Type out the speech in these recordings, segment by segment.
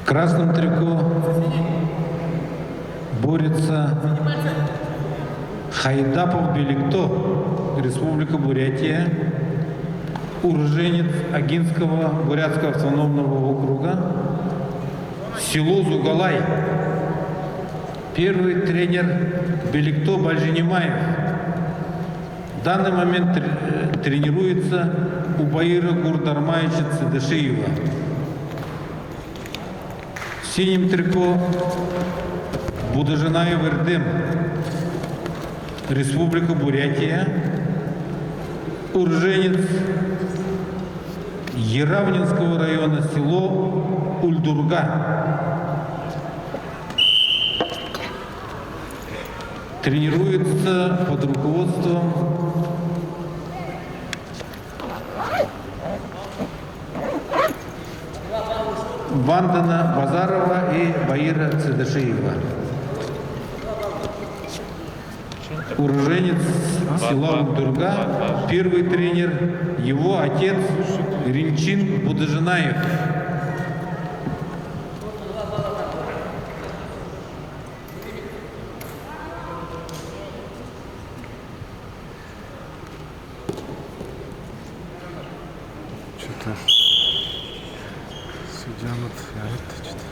В красном трико борется Хайдапов Беликто, Республика Бурятия, уроженец Агинского Бурятского автономного округа, село Зугалай. Первый тренер Беликто Бальжинимаев. В данный момент тренируется у Баира Гурдармаевича Цедешиева. В синем трико Будажинаев Эрдем, Республика Бурятия, уроженец Яравнинского района, село Ульдурга. Тренируется под руководством Вандана Базарова и Баира Цедешиева. Уроженец села Ульдурга, первый тренер, его отец Ринчин Будажинаев. Что-то судья что-то.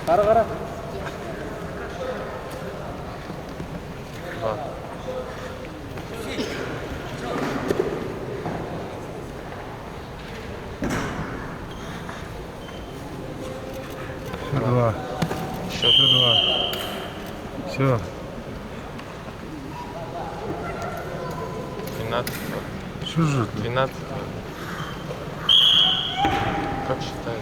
Кара. Два. Еще два. Все. 12. Что же? 12. Как считает?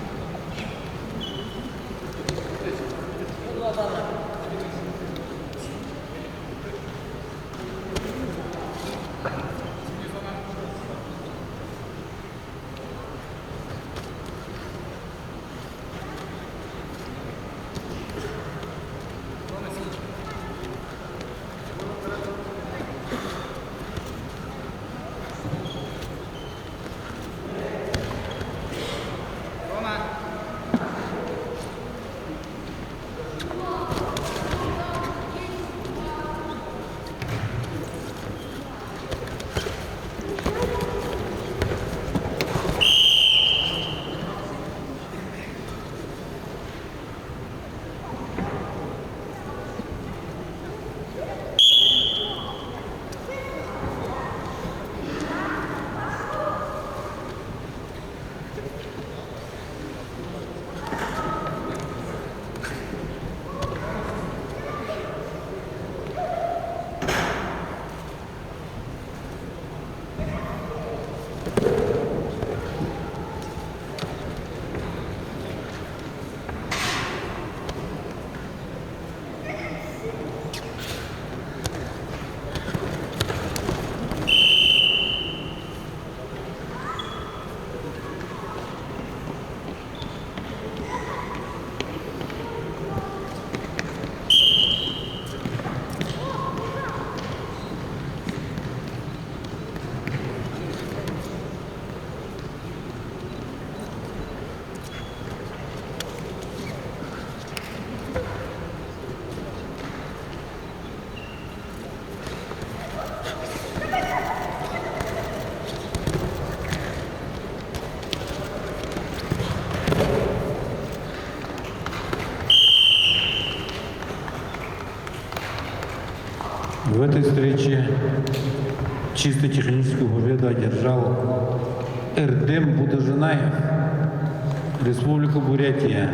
В этой встрече чисто техническую победу одержал Эрдем Будажинаев, Республика Бурятия.